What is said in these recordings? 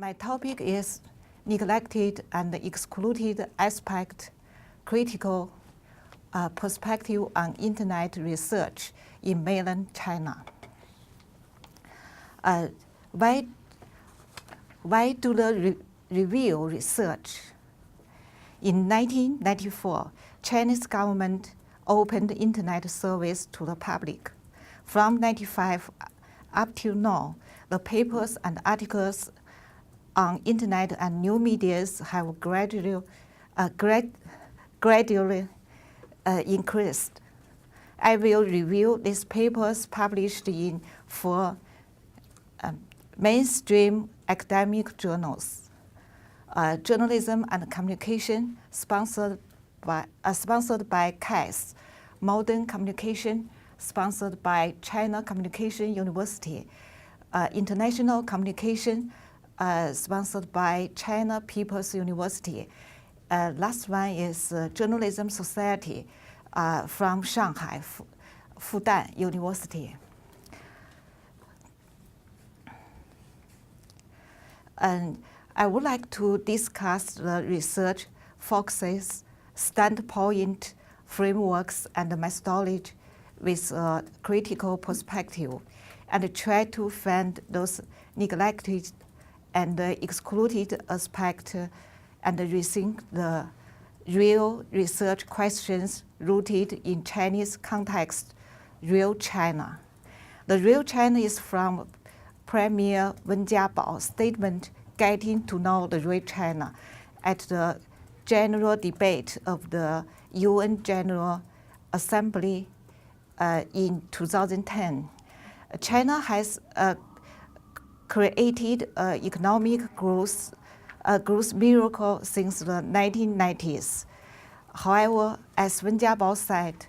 My topic is neglected and excluded aspect, critical perspective on internet research in mainland China. Why do the review research? In 1994, Chinese government opened internet service to the public. From 1995 up till now, the papers and articles on internet and new media have gradually increased. I will review these papers published in four mainstream academic journals: Journalism and Communication, sponsored by CIRC, Modern Communication, sponsored by China Communication University, International Communication, sponsored by China People's University. Last one is Journalism Society from Shanghai, Fudan University. And I would like to discuss the research focuses, standpoint, frameworks, and methodology with a critical perspective, and try to find those neglected and excluded aspects and rethink the real research questions rooted in Chinese context, real China. The real China is from Premier Wen Jiabao's statement, Getting to Know the Real China, at the general debate of the UN General Assembly in 2010. China has created economic growth miracle since the 1990s. However, as Wen Jiabao said,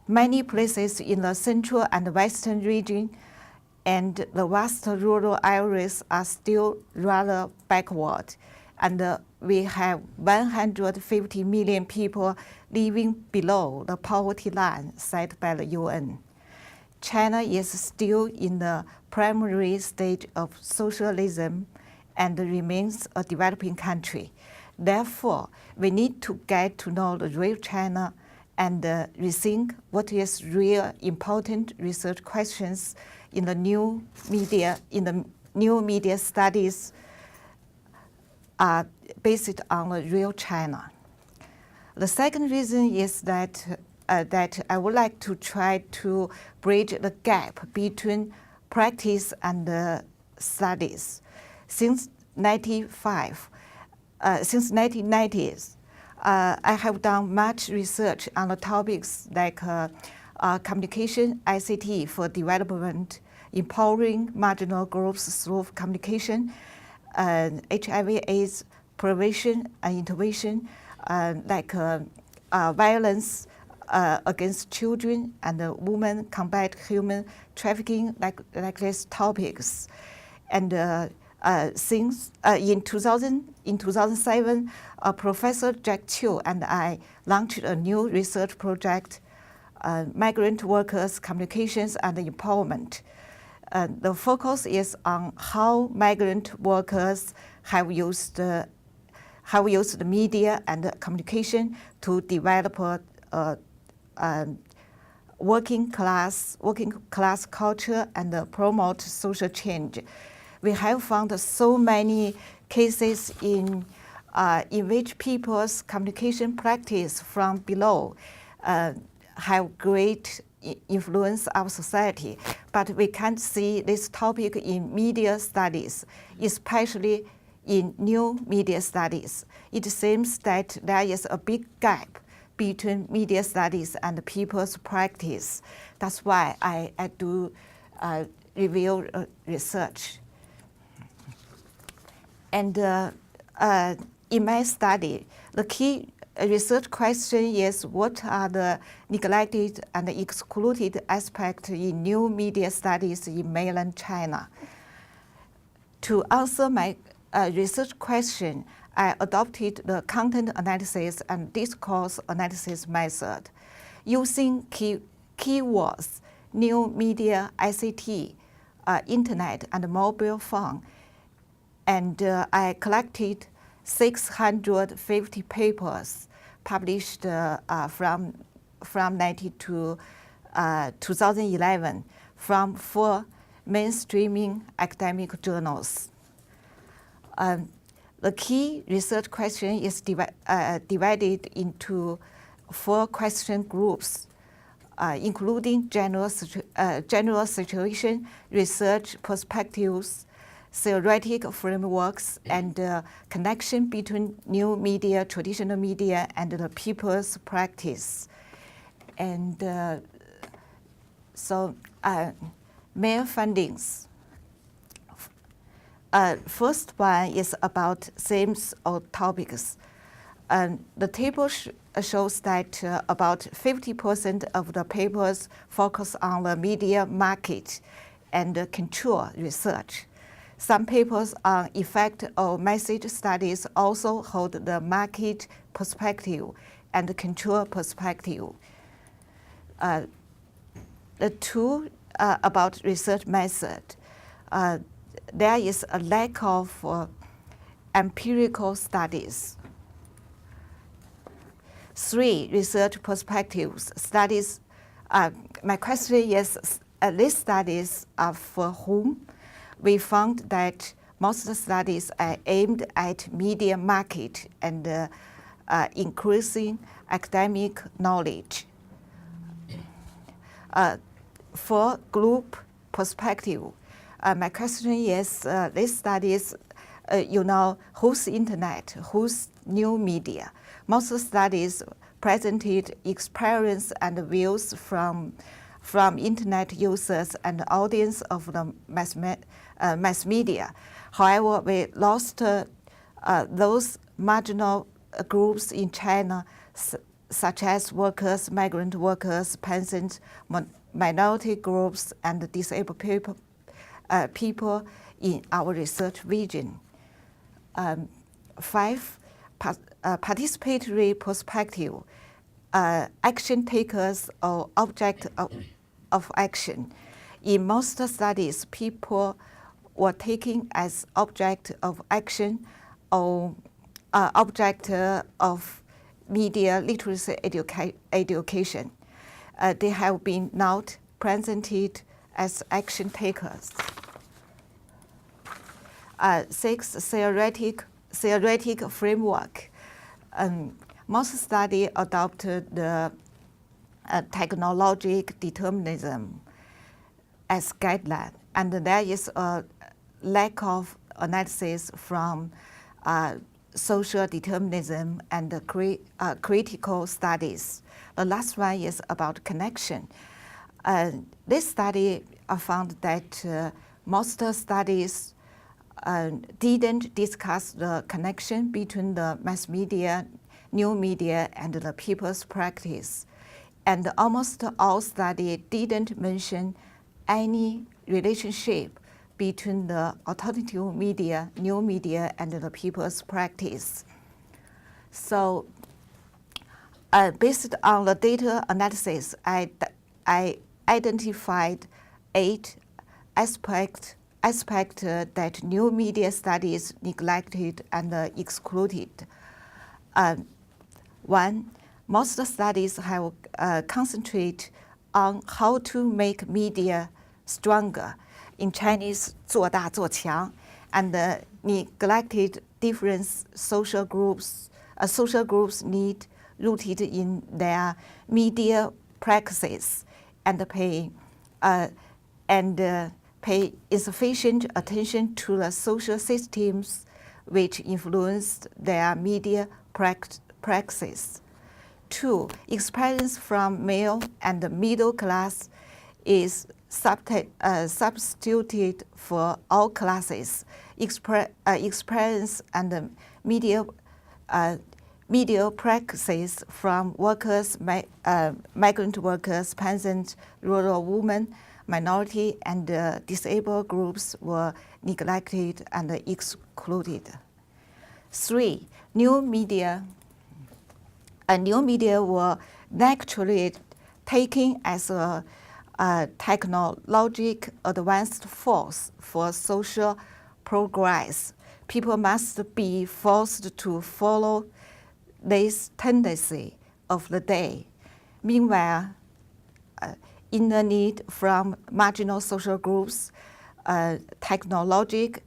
many places in the central and western region and the vast rural areas are still rather backward, and we have 150 million people living below the poverty line set by the UN. China is still in the primary stage of socialism and remains a developing country. Therefore, we need to get to know the real China and rethink what is real important research questions in the new media studies are based on the real China. The second reason is that I would like to try to bridge the gap between practice and studies. Since 1990s, I have done much research on the topics like communication, ICT for development, empowering marginal groups through communication, HIV/AIDS prevention and intervention, like violence against children and women, combat human trafficking, like these topics. And since in 2007, Professor Jack Chiu and I launched a new research project, Migrant Workers, Communications and Empowerment. The focus is on how migrant workers have used the media and communication to develop working class culture and promote social change. We have found so many cases in which people's communication practice from below have great influence of society, but we can't see this topic in media studies, especially in new media studies. It seems that there is a big gap between media studies and people's practice. That's why I do review research. And in my study, the key research question is what are the neglected and excluded aspects in new media studies in mainland China. To answer my research question, I adopted the content analysis and discourse analysis method. Using keywords, new media, ICT, internet, and mobile phone, And I collected 650 papers published from 1990 to 2011 from 4 mainstreaming academic journals. The key research question is divided into 4 question groups, including general situation, research perspectives, theoretic frameworks, and connection between new media, traditional media, and the people's practice. And main findings. First one is about themes or topics. The table shows that about 50% of the papers focus on the media market and control research. Some papers on effect or message studies also hold the market perspective and control perspective. The 2 about research method. There is a lack of empirical studies. 3, research perspectives. Studies. My question is, these studies are for whom? We found that most studies are aimed at media market and increasing academic knowledge. For group perspective, my question is, these studies, whose internet, whose new media? Most studies presented experience and views from internet users and audience of the mass media. However, we lost those marginal groups in China, such as workers, migrant workers, peasants, minority groups, and disabled people in our research region. 5, participatory perspective. Action takers or object of action. In most studies, people were taken as object of action or object of media literacy education. They have been not presented as action takers. 6, theoretic framework. Most studies adopted the technological determinism as guideline, and there is a lack of analysis from social determinism and critical studies. The last one is about connection. This study found that most studies didn't discuss the connection between the mass media, new media, and the people's practice. And almost all studies didn't mention any relationship between the alternative media, new media, and the people's practice. So based on the data analysis, I identified 8 aspects that new media studies neglected and excluded. 1, most studies have concentrate on how to make media stronger. In Chinese, 做大做强, and neglected different social groups. Social groups need rooted in their media practices and pay insufficient attention to the social systems which influenced their media practices. 2, experience from male and middle class is substituted for all classes. Experience and media practices from workers, migrant workers, peasants, rural women, minority, and disabled groups were neglected and excluded. 3, new media were naturally taken as a technological advanced force for social progress. people must be forced to follow this tendency of the day. Meanwhile, in the need from marginal social groups, technological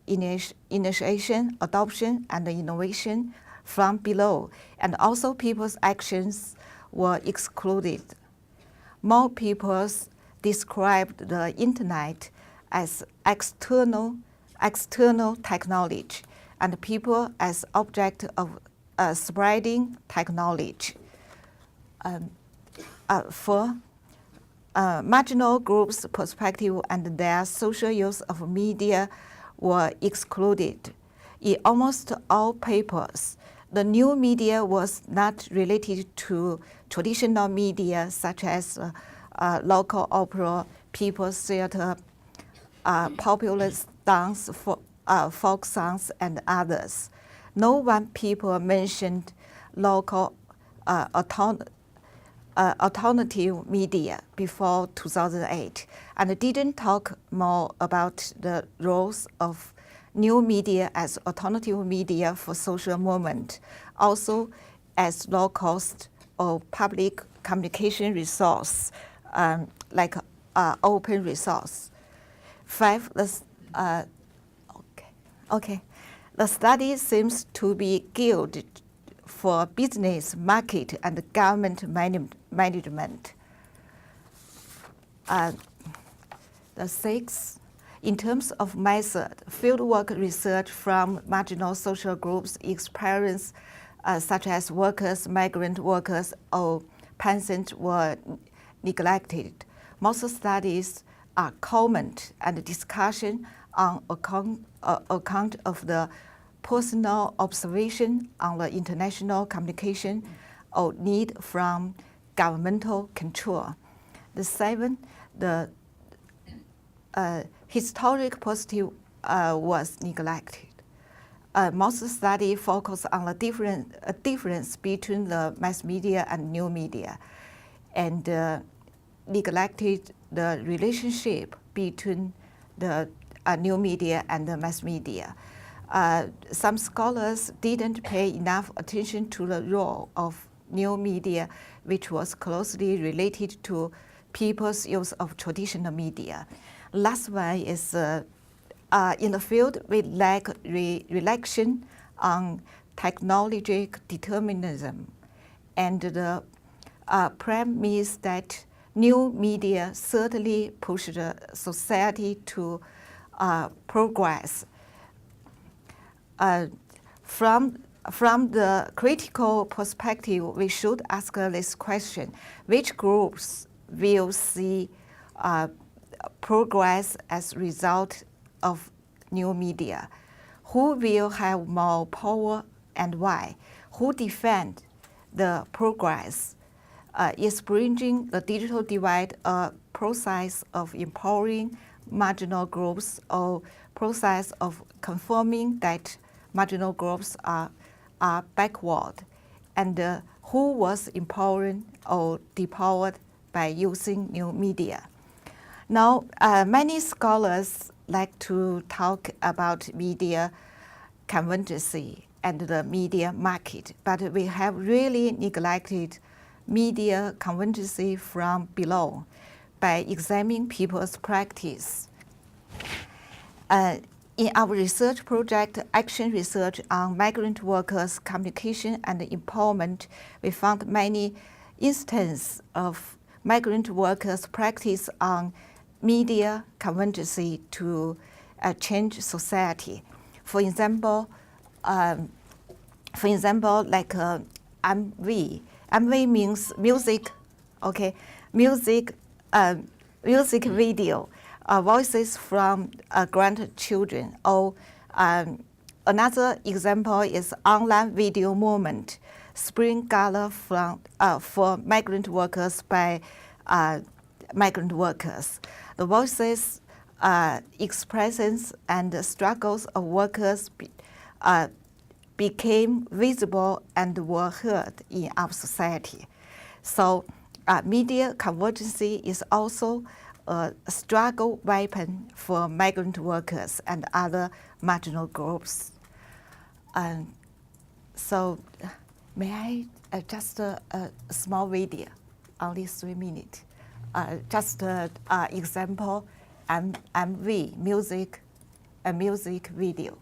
initiation, adoption, and innovation from below, and also people's actions were excluded. More people described the internet as external technology, and people as object of spreading technology. For marginal groups' perspective and their social use of media were excluded. In almost all papers, the new media was not related to traditional media such as local opera, people's theater, popular dance, folk songs, and others. No one people mentioned local alternative media before 2008, and didn't talk more about the roles of new media as alternative media for social movement, also as low-cost or public communication resource, like open resource. 5, the study seems to be geared for business, market, and government management. The 6, in terms of method, fieldwork research from marginal social groups experience such as workers, migrant workers, or peasants were neglected. Most studies are comment and discussion on account of the personal observation on the international communication or need from governmental control. The 7, the historic perspective was neglected. Most studies focus on the difference between the mass media and new media, and neglected the relationship between the new media and the mass media. Some scholars didn't pay enough attention to the role of new media, which was closely related to people's use of traditional media. Last one is in the field, we lack reflection on technological determinism, and the premise that new media certainly push the society to progress. From the critical perspective, we should ask this question: which groups will see progress as a result of new media? Who will have more power and why? Who defend the progress? Is bridging the digital divide a process of empowering marginal groups or process of confirming that marginal groups are backward? And who was empowered or depowered by using new media? Now, many scholars like to talk about media convergence and the media market, but we have really neglected media convergence from below by examining people's practice. In our research project, Action Research on Migrant Workers' Communication and Empowerment, we found many instances of migrant workers' practice on media convergence to change society. For example, like MV. MV means music, okay? Music video, voices from grandchildren. Or another example is online video movement, spring gala for migrant workers by migrant workers. The voices, expressions, and struggles of workers became visible and were heard in our society. So media convergence is also a struggle weapon for migrant workers and other marginal groups. And so may I just a small video, only 3 minutes. Just example, MV, music, a music video.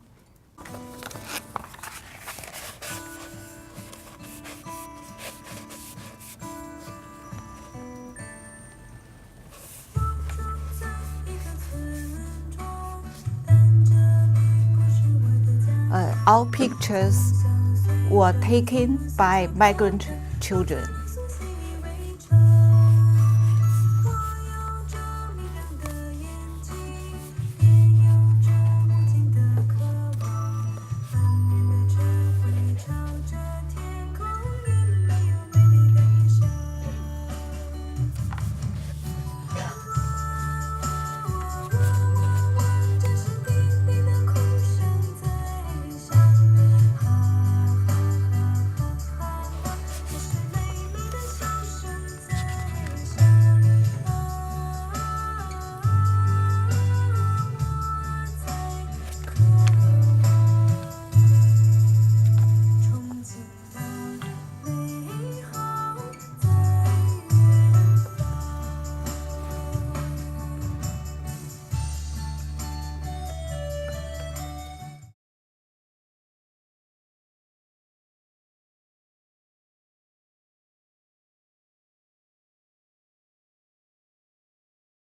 All pictures were taken by migrant children.